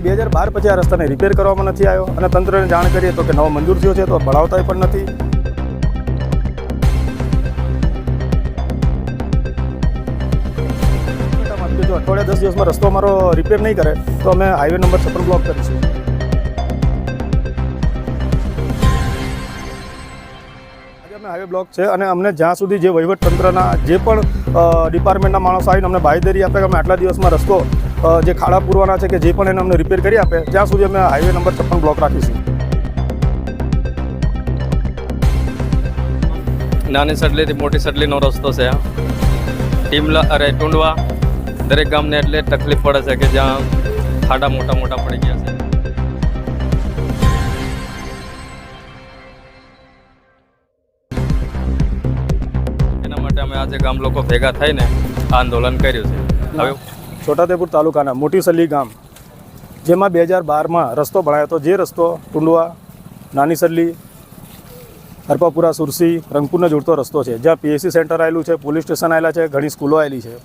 2012 પછી આ રસ્તાને રિપેર કરવામાં નથી આવ્યો અને તંત્રને જાણ કરીએ તો કે નવો મંજૂર થયો છે તો ભણાવતા પણ નથી. જો અઠવાડિયા 10 દિવસમાં રસ્તો અમારો રિપેર નહીં કરે તો અમે હાઈવે નંબર 56 બ્લોક કરીશું. આજે અમે હાઈવે બ્લોક છે અને અમને જ્યાં સુધી જે વહીવટતંત્રના જે પણ ડિપાર્ટમેન્ટના માણસો આવીને અમને બાંહેધરી આપે કે અમે આટલા દિવસમાં રસ્તો જે ખાડા પૂરવાના છે કે જે પણ એને અમને રિપેર કરી આપે ત્યાં સુધી અમે હાઈવે નંબર 56 બ્લોક રાખીશું. નાની સડલીથી મોટી સડલીનો રસ્તો છે. ટુંડવા દરેક ગામને એટલે તકલીફ પડે છે કે જ્યાં ખાડા મોટા મોટા પડી ગયા છે. એના માટે અમે આજે ગામ લોકો ભેગા થઈને આંદોલન કર્યું છે. હવે છોટાઉદેપુર તાલુકાના મોટી સલ્લી ગામ જેમાં 2012માં રસ્તો બનાવ્યો હતો, જે રસ્તો ટુંડવા, નાની સલ્લી, હરપાપુરા, સુરસી, રંગપુરને જોડતો રસ્તો છે, જ્યાં પીએસસી સેન્ટર આવેલું છે, પોલીસ સ્ટેશન આવેલા છે, ઘણી સ્કૂલો આવેલી છે.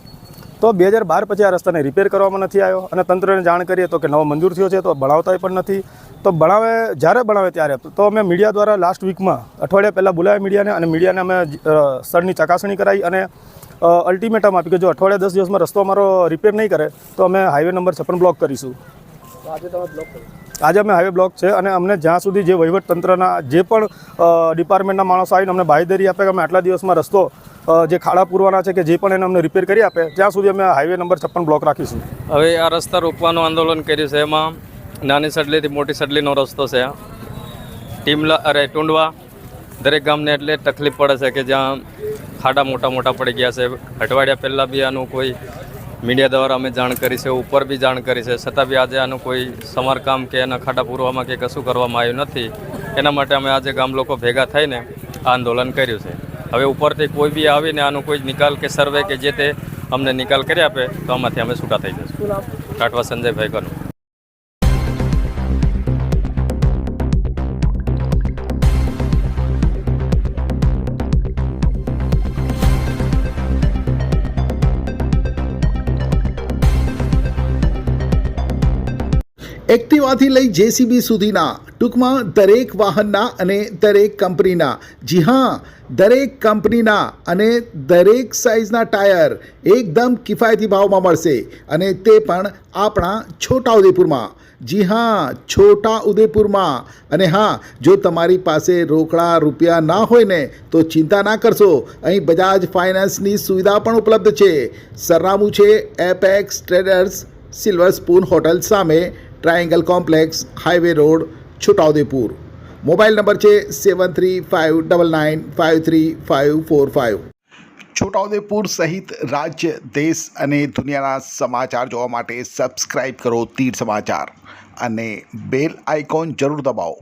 તો 2012 પછી આ રસ્તાને રિપેર કરવામાં નથી આવ્યો અને તંત્રને જાણ કરીએ તો કે નવો મંજૂર થયો છે તો ભણાવતા પણ નથી. તો જ્યારે ભણાવે ત્યારે તો અમે મીડિયા દ્વારા લાસ્ટ વીકમાં અઠવાડિયા પહેલાં બોલાવ્યા મીડિયાને અને મીડિયાને અમે સ્થળની ચકાસણી કરાવી અને અલ્ટિમેટમ આપી કે જો અઠવાડિયા 10 દિવસમાં રસ્તો અમારો રિપેર નહીં કરે તો અમે હાઈવે નંબર 56 બ્લોક કરીશું. આજે અમે હાઈવે બ્લોક છે અને અમને જ્યાં સુધી જે વહીવટતંત્રના જે પણ ડિપાર્ટમેન્ટના માણસો આવીને અમને બાંહેધરી આપે કે અમે આટલા દિવસમાં રસ્તો જે ખાડા પૂરવાના છે કે જે પણ એને અમને રિપેર કરી આપે ત્યાં સુધી અમે હાઈવે નંબર 56 બ્લોક રાખીશું. હવે આ રસ્તા રોકવાનું આંદોલન કર્યું છે. એમાં નાની સડલીથી મોટી સડલીનો રસ્તો છે. ટુંડવા દરેક ગામને એટલે તકલીફ પડે છે કે જ્યાં ખાડા મોટા મોટા પડી ગયા છે. અઠવાડિયા પહેલાં બી આનું કોઈ મીડિયા દ્વારા અમે જાણ કરી છે, ઉપર બી જાણ કરી છે, છતાં બી આજે આનું કોઈ સમારકામ કે એના ખાડા પૂરવામાં કે કશું કરવામાં આવ્યું નથી. એના માટે અમે આજે ગામ લોકો ભેગા થઈને આંદોલન કર્યું છે. હવે ઉપરથી કોઈ બી આવીને આનું કોઈ નિકાલ કે સર્વે કે જે તે અમને નિકાલ કરી આપે તો આમાંથી અમે છૂટા થઈ જઈશું. કાટવા સંજયભાઈ કનું. એક્ટિવાથી લઈ જેસીબી સુધીના, ટૂંકમાં દરેક વાહનના અને દરેક કંપનીના, જી હા, દરેક કંપનીના અને દરેક સાઇઝના ટાયર એકદમ કિફાયતી ભાવમાં મળશે અને તે પણ આપણા છોટાઉદેપુરમાં. જી હા, છોટાઉદેપુરમાં. અને હા, જો તમારી પાસે રોકડા રૂપિયા ના હોય ને તો ચિંતા ના કરશો, અહીં બજાજ ફાઇનાન્સની સુવિધા પણ ઉપલબ્ધ છે. સરનામું છે Apex Traders, Silver Spoon hotel સામે, Triangle Complex, Highway Road, Chhota Udaipur. Mobile number છે 7359953545. છોટાઉદેપુર સહિત રાજ્ય, દેશ અને દુનિયાના સમાચાર જોવા માટે સબસ્ક્રાઈબ કરો તીર સમાચાર અને બેલ આઇકોન જરૂર દબાવો.